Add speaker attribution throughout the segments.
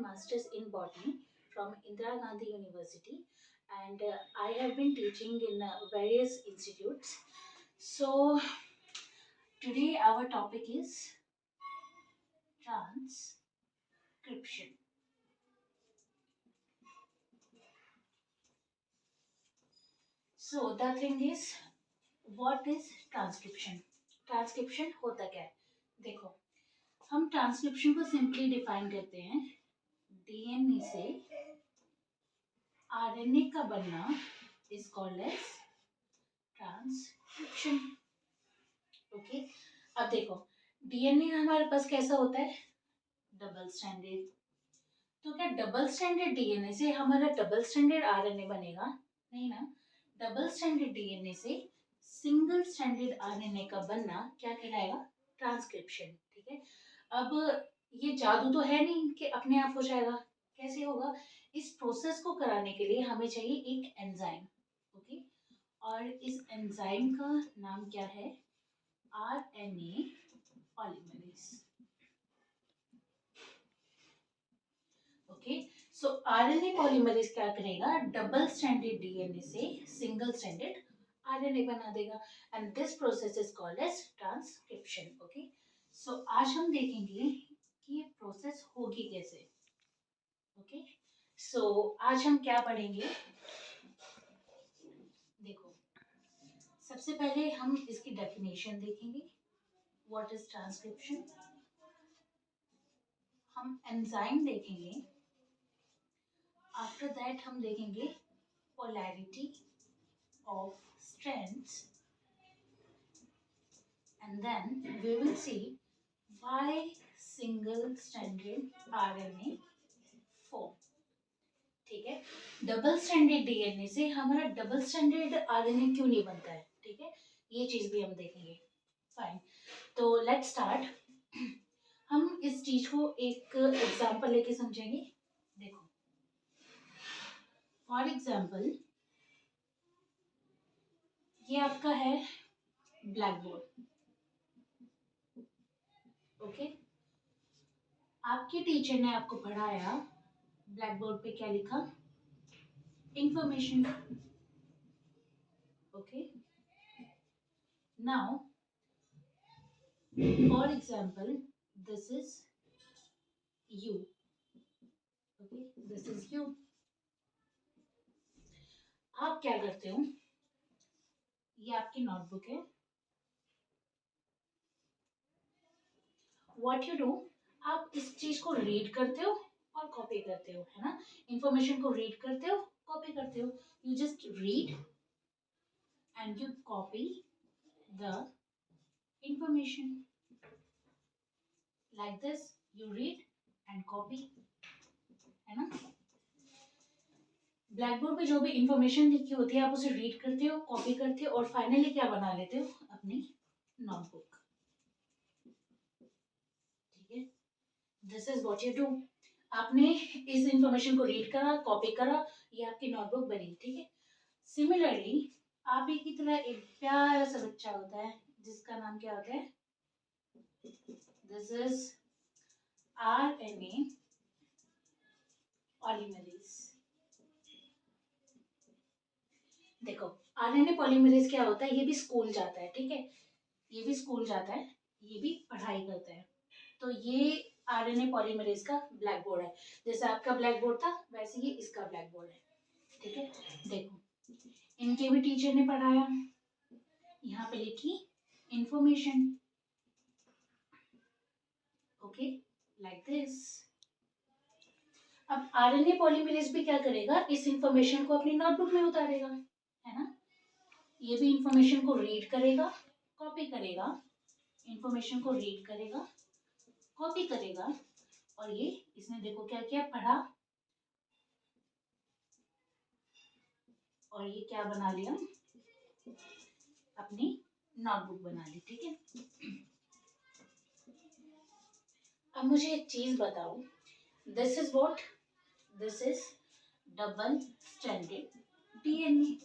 Speaker 1: Masters in Botany from Indira Gandhi University, and I have been teaching in various institutes. So, today our topic is transcription. So, the thing is, what is transcription? Transcription होता क्या है? देखो, हम transcription को simply define करते हैं, DNA से RNA का बनना is called as transcription. Okay, अब देखो, डीएनए हमारे पास कैसा होता है? Double stranded. तो क्या डबल स्ट्रैंडेड डीएनए से हमारा डबल स्ट्रैंडेड आरएनए बनेगा? नहीं ना. डबल स्ट्रैंडेड डीएनए से सिंगल स्ट्रैंडेड आरएनए का बनना क्या कहलाएगा? ट्रांसक्रिप्शन. ठीक है. अब ये जादू तो है नहीं कि अपने आप हो जाएगा. कैसे होगा? इस प्रोसेस को कराने के लिए हमें चाहिए एक एंजाइम. ओके, और इस एंजाइम का नाम क्या है? RNA polymerase. Okay, so RNA polymerase क्या करेगा? डबल स्ट्रैंडेड डीएनए से सिंगल स्ट्रैंडेड आरएनए बना देगा, and this process is called as transcription. Okay, so आज हम देखेंगे कि ये प्रोसेस होगी कैसे. ओके, सो आज हम क्या पढ़ेंगे? देखो, सबसे पहले हम इसकी डेफिनेशन देखेंगे. What is transcription? हम एंजाइम देखेंगे. आफ्टर दैट हम देखेंगे polarity of strands, and then we will see why single stranded RNA form. ठीक है, डबल स्ट्रैंडेड डीएनए से हमारा डबल स्ट्रैंडेड आरएनए क्यों नहीं बनता है? ठीक है, ये चीज भी हम देखेंगे. फाइन, तो लेट्स स्टार्ट. हम इस चीज को एक एग्जांपल लेके समझेंगे. देखो, फॉर एग्जांपल ये आपका है ब्लैक बोर्ड. ओके, आपके टीचर ने आपको पढ़ाया, ब्लैक बोर्ड पे क्या लिखा? Information. Okay, now for example this is you. Okay, this is you. आप क्या करते हो? ये आपकी नोटबुक है. व्हाट यू डू, आप इस चीज को रीड करते हो और कॉपी करते हो, है ना? इंफॉर्मेशन को रीड करते हो, कॉपी करते हो. You just read and you copy the information. Like this, you read and copy, है ना? ब्लैक बोर्ड पे जो भी इंफॉर्मेशन लिखी होती है आप उसे रीड करते हो, कॉपी करते हो और फाइनली क्या बना लेते हो? अपनी नोटबुक. ठीक है, this is what you do. आपने इस इंफॉर्मेशन को रीड करा, कॉपी करा, ये आपकी नोटबुक बनी. ठीक है, सिमिलरली आप ही की तरह एक प्यारा सा बच्चा होता है जिसका नाम क्या होता है? This is RNA polymerase. देखो, आरएनए पॉलीमरेज क्या होता है? ये भी स्कूल जाता है. ठीक है, ये भी स्कूल जाता है, ये भी पढ़ाई करता है. तो ये आरएनए पॉलीमरेज का ब्लैक बोर्ड है. जैसे आपका ब्लैक बोर्ड था वैसे ही इसका ब्लैक बोर्ड है. ठीक है, देखो, इनके भी टीचर ने पढ़ाया, यहाँ पे लिखी इंफॉर्मेशन. Okay, like this. अब आरएनए पॉलीमरेज भी क्या करेगा? इस इंफॉर्मेशन को अपनी नोटबुक में उतारेगा, है ना? ये भी इंफॉर्मेशन को रीड करेगा, कॉपी करेगा, इंफॉर्मेशन को रीड करेगा, कॉपी करेगा, और ये इसने देखो क्या किया? पढ़ा, और ये क्या बना लिया? अपनी नोटबुक बना ली. ठीक है, अब मुझे एक चीज बताओ. This is what? This is double stranded DNA.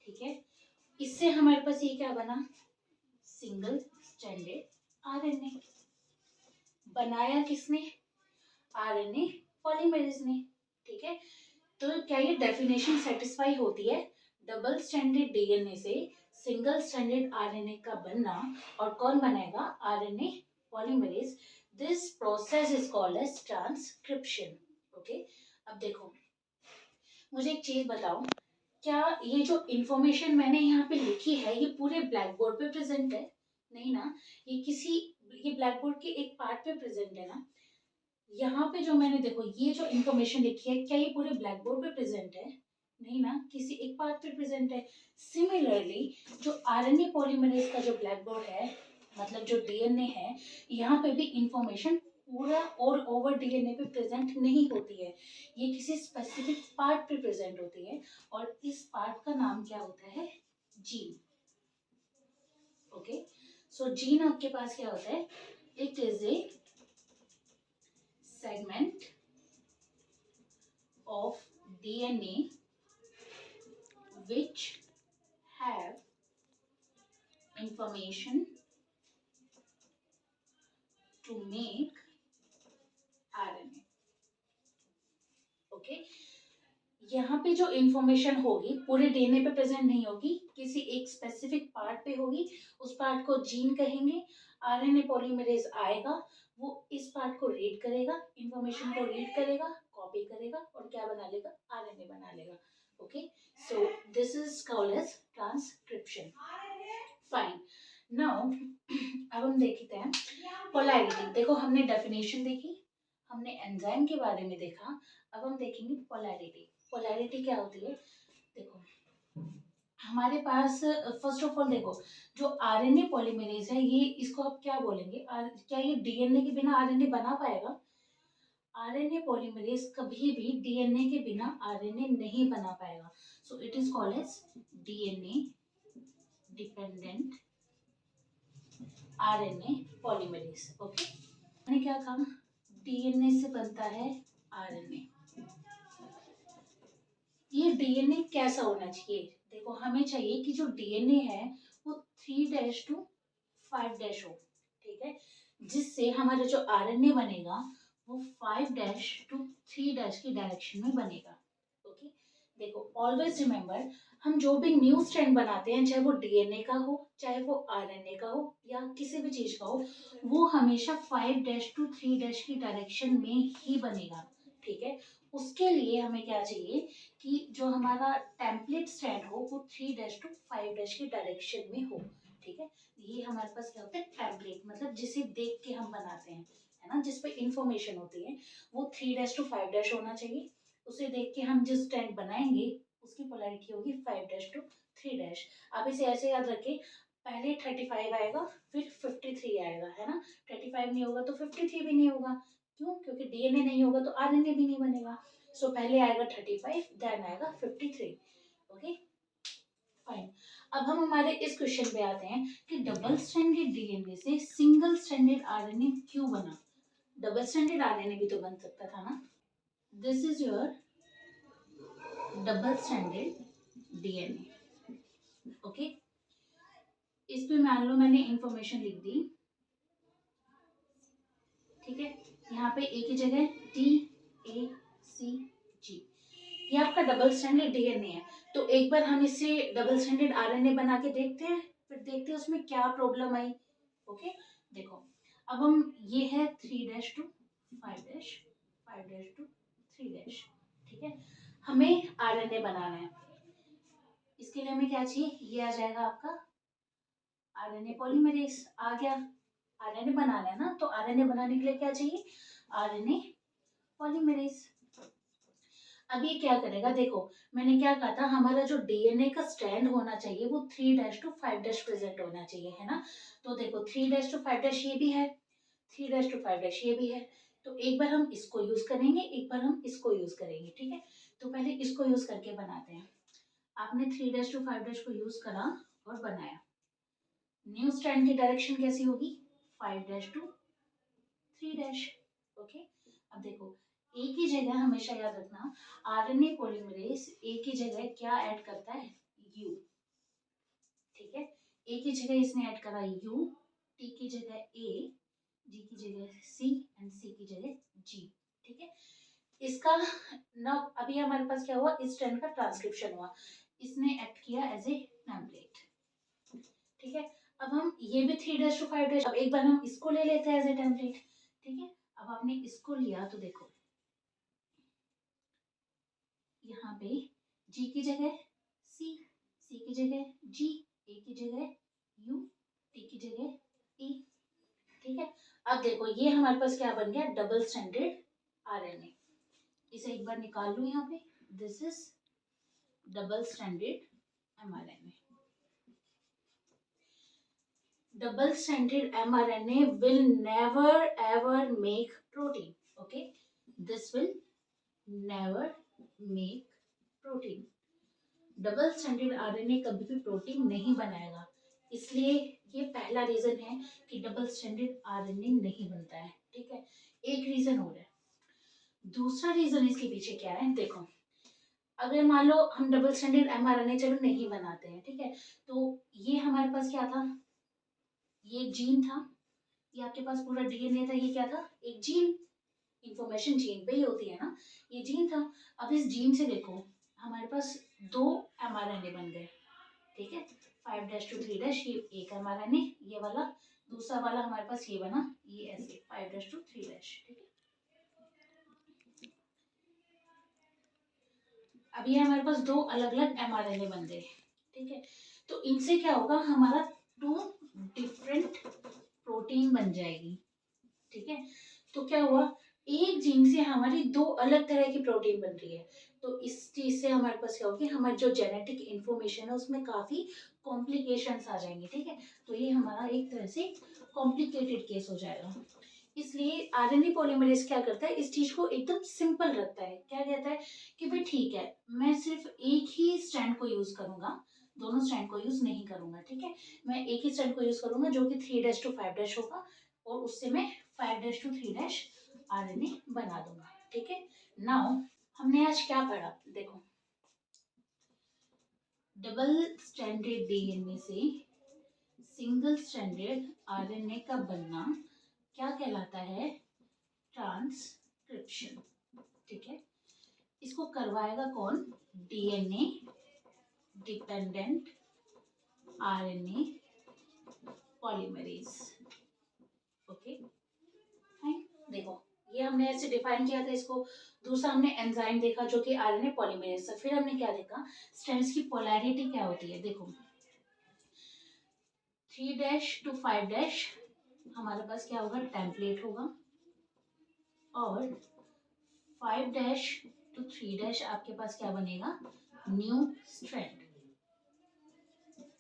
Speaker 1: ठीक है, इससे हमारे पास ये क्या बना? Single stranded RNA. बनाया किसने? आरएनए पॉलीमरेज ने। ठीक है, तो क्या ये डेफिनेशन सेटिस्फाई होती है? डबल स्ट्रैंडेड डीएनए से सिंगल स्ट्रैंडेड आरएनए का बनना, और कौन बनाएगा? RNA polymerase. This process is called as transcription. Okay, अब देखो मुझे एक चीज बताओ, क्या ये जो इंफॉर्मेशन मैंने यहाँ पे लिखी है ये पूरे ब्लैक बोर्ड पे प्रेजेंट है? नहीं ना, ये ब्लैक बोर्ड के एक पार्ट पे प्रेजेंट है ना। यहाँ पे जो मैंने देखो ये जो इंफॉर्मेशन लिखी है क्या ये पूरे ब्लैक बोर्ड पे प्रेजेंट है? नहीं ना, किसी एक पार्ट पे प्रेजेंट है। सिमिलरली जो आरएनए पॉलीमरेज का जो ब्लैक बोर्ड है, मतलब जो डीएनए है, यहाँ पे भी इंफॉर्मेशन पूरा ऑल ओवर डीएनए पे प्रेजेंट नहीं होती है, ये किसी स्पेसिफिक पार्ट पे प्रेजेंट होती है, और इस पार्ट का नाम क्या होता है? जीन। ओके, सो जीन आपके पास क्या होता है? It is a segment of DNA which have information to make RNA. Okay, यहाँ पे जो इंफॉर्मेशन होगी पूरे डीएनए पे प्रेजेंट नहीं होगी, किसी एक स्पेसिफिक पार्ट पे होगी, उस पार्ट को जीन कहेंगे। आरएनए पॉलीमरेज आएगा, वो इस पार्ट को रीड करेगा, इंफॉर्मेशन को रीड करेगा, कॉपी करेगा और क्या बना लेगा? आरएनए बना लेगा। Okay, so this is called as transcription. Fine, now अब हम देखते हैं पोलैरिटी। देखो हमने डेफिनेशन देखी, हमने एंजाइम के बारे में देखा, अब हम देखेंगे पोलैरिटी। पोलैरिटी क्या होती है? देखो हमारे पास फर्स्ट ऑफ ऑल देखो जो आरएनए पॉलीमरेज है ये, इसको आप क्या बोलेंगे? क्या ये डीएनए के बिना आरएनए बना पाएगा? आरएनए पॉलीमरेज कभी भी डीएनए के बिना आरएनए नहीं बना पाएगा। So it is called as DNA dependent RNA polymerase. Okay, मैंने क्या कहा? डीएनए से बनता है आरएनए। ये डीएनए कैसा होना चाहिए? देखो हमें चाहिए कि जो डीएनए है वो 3' to 5' हो। ठीक है, जिससे हमारा जो आरएनए बनेगा वो 5' to 3' की डायरेक्शन में बनेगा। ओके, देखो ऑलवेज रिमेम्बर, हम जो भी न्यू स्ट्रैंड बनाते हैं, चाहे वो डीएनए का हो, चाहे वो आरएनए का हो, या किसी भी चीज का हो, वो हमेशा 5' to 3' की डायरेक्शन में ही बनेगा। ठीक है, उसके लिए हमें क्या चाहिए कि जो हमारा टेम्पलेट स्ट्रैंड हो वो 3' to 5' की डायरेक्शन में हो। ठीक है, ये हमारे पास क्या होता है? टेम्पलेट, मतलब जिसे देख के हम बनाते हैं, है ना, जिसपे इंफॉर्मेशन होती है, वो 3' to 5' होना चाहिए। उसे देख के हम जिस स्टैंड बनाएंगे उसकी पोलैरिटी होगी 5' to 3'। आप इसे ऐसे याद रखें, पहले 35 आएगा फिर 53 आएगा, है ना। 35 नहीं होगा तो 53 भी नहीं होगा। क्यों? क्योंकि डीएनए नहीं होगा तो आरएनए भी नहीं बनेगा। सो पहले आएगा 35, देन आएगा 53। Okay, fine. अब हम हमारे इस क्वेश्चन पे आते हैं कि डबल स्ट्रैंडेड डीएनए से सिंगल स्ट्रैंडेड आरएनए क्यों बना? डबल स्ट्रैंडेड आरएनए भी तो बन सकता था ना। This is your double stranded DNA. Okay, इस पे मान लो मैंने इंफॉर्मेशन लिख दी। ठीक है, यहाँ पे एक ही जगह TACG, ये आपका डबल स्ट्रैंडेड डीएनए है। तो एक बार हम इसे डबल स्ट्रैंडेड आरएनए बना के देखते हैं, फिर देखते हैं उसमें क्या प्रॉब्लम आई। ओके, देखो अब हम, ये है 3' to 5', 5' to 3'। ठीक है, हमें आरएनए बनाना है, इसके लिए हमें क्या चाहिए? ये आ जाएगा आपका आरएनए पॉलीमरेज। आ गया, आरएनए बनाना है ना, तो आरएनए बनाने के लिए क्या चाहिए? RNA polymerase. अब ये क्या करेगा? देखो मैंने क्या कहा था, हमारा जो डीएनए का स्ट्रैंड होना चाहिए वो 3' to 5' प्रेजेंट होना चाहिए, है ना। तो देखो 3' to 5' ये भी है, 3' to 5' ये भी है। तो एक बार हम इसको यूज करेंगे, एक बार हम इसको यूज करेंगे। ठीक है, तो पहले इसको यूज करके बनाते हैं। आपने 3' to 5' को यूज करा और बनाया, न्यू स्ट्रैंड की डायरेक्शन कैसी होगी? 5' to 3'। ओके, अब देखो एक ही जगह हमेशा याद रखना, आरएनए पॉलीमरेज एक ही जगह क्या ऐड करता है? यू। ठीक है, एक ही जगह इसने ऐड करा यू, टी की जगह ए, जी की जगह सी एंड सी की जगह जी। ठीक है। इसका ना अभी हमारे पास क्या हुआ, इस स्ट्रैंड का ट्रांसक्रिप्शन हुआ, इसने एक्ट किया एज ए टेम्पलेट। ठीक है, अब हम ये भी 3'5', अब एक बार हम इसको ले लेते हैं एज ए टेम्पलेट। ठीक है, अब आपने इसको लिया तो देखो यहाँ पे जी की जगह सी, सी की जगह जी, ए की जगह यू, टी की जगह ई। ठीक है, अब देखो ये हमारे पास क्या बन गया, डबल स्ट्रैंडेड आरएनए। इसे एक बार निकाल लूं यहाँ पे, this is double stranded mRNA. Double stranded mRNA will never ever make protein. Okay, this will never make protein. Double standard RNA कभी भी प्रोटीन नहीं बनाएगा, इसलिए ये पहला रीजन है कि डबल स्टैंडर्ड आरएनए नहीं बनता है। ठीक है, एक रीजन हो रहा है। दूसरा रीजन इसके पीछे क्या है, देखो अगर मान लो हम डबल स्टैंडर्ड एमआरएनए चलो नहीं बनाते हैं, ठीक है, तो ये हमारे पास क्या था, ये जीन था, ये आपके पास पूरा डीएनए था, ये क्या था, एक जीन, इंफॉर्मेशन जीन पे ही होती है ना, ये जीन था। अब इस जीन से देखो हमारे पास दो एमआरएनए बन गए। ठीक है, 5' to 3', ये एक एमआरएनए, ये वाला दूसरा वाला हमारे पास ये बना, ये ऐसे 5' to 3'। ठीक है, अब ये हमारे पास दो अलग अलग एमआरएनए बन गए। ठीक है, तो इनसे क्या होगा, हमारा 2 डिफरेंट प्रोटीन बन जाएगी। ठीक है, तो क्या हुआ, एक जीन से हमारी दो अलग तरह की प्रोटीन बन रही है, तो इस चीज से हमारे पास क्या होगी, हमारी जो जेनेटिक इंफॉर्मेशन है उसमें काफी कॉम्प्लिकेशंस आ जाएंगे। ठीक है, तो ये हमारा एक तरह से कॉम्प्लिकेटेड केस हो जाएगा। इसलिए आरएनए पॉलीमरेज क्या करता है, इस चीज को एकदम सिंपल रखता है। क्या कहता है कि भाई ठीक है, मैं सिर्फ एक ही स्ट्रैंड को यूज करूंगा, दोनों स्ट्रैंड को यूज नहीं करूंगा। ठीक है, मैं एक ही स्ट्रैंड को यूज करूंगा जो कि 3' to 5' होगा, और उससे मैं 5' to 3' आरएनए बना दूंगा। ठीक है, नाउ हमने आज क्या पढ़ा, देखो डबल स्ट्रैंडेड डीएनए से सिंगल स्ट्रैंडेड आरएनए का बनना क्या कहलाता है, ट्रांसक्रिप्शन। ठीक है, इसको करवाएगा कौन, DNA dependent RNA polymerase. Okay fine, देखो ये हमने ऐसे डिफाइन किया था इसको। दूसरा हमने एंजाइम देखा जो कि आरएनए पॉलीमरेज था। फिर हमने क्या देखा, स्ट्रैंड्स की पोलैरिटी क्या होती है। देखो 3' to 5' हमारे पास क्या होगा, टेम्पलेट होगा, और 5' to 3' आपके पास क्या बनेगा, न्यू स्ट्रैंड,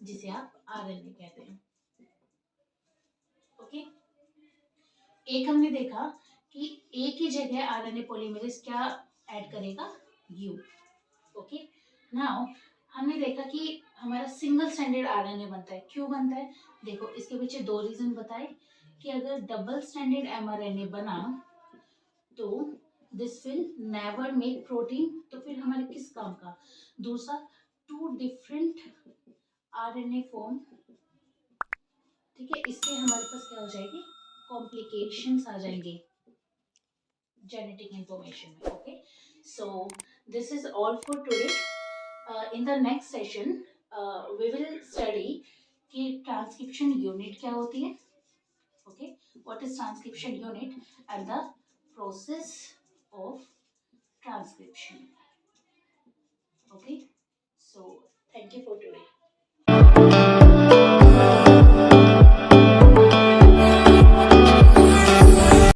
Speaker 1: जिसे आप आरएनए कहते हैं। ओके, एक हमने देखा कि ए की जगह आरएनए पॉलीमरेज क्या ऐड करेगा, यू। ओके, नाउ हमने देखा कि हमारा सिंगल स्ट्रैंडेड आरएनए बनता है। क्यों बनता है, देखो इसके पीछे दो रीजन बताए कि अगर डबल स्ट्रैंडेड एमआरएनए बना तो this will never make protein, तो फिर हमारे किस काम का। दूसरा, 2 डिफरेंट आरएनए फॉर्म। ठीक है, इससे हमारे पास क्या हो जाएगी, कॉम्प्लिकेशंस आ जाएंगे जेनेटिक इंफॉर्मेशन में। Okay, so this is all for today. In the next session we will study कि ट्रांसक्रिप्शन यूनिट क्या होती है। Okay, what is transcription unit and the process of transcription. Okay, so thank you for today.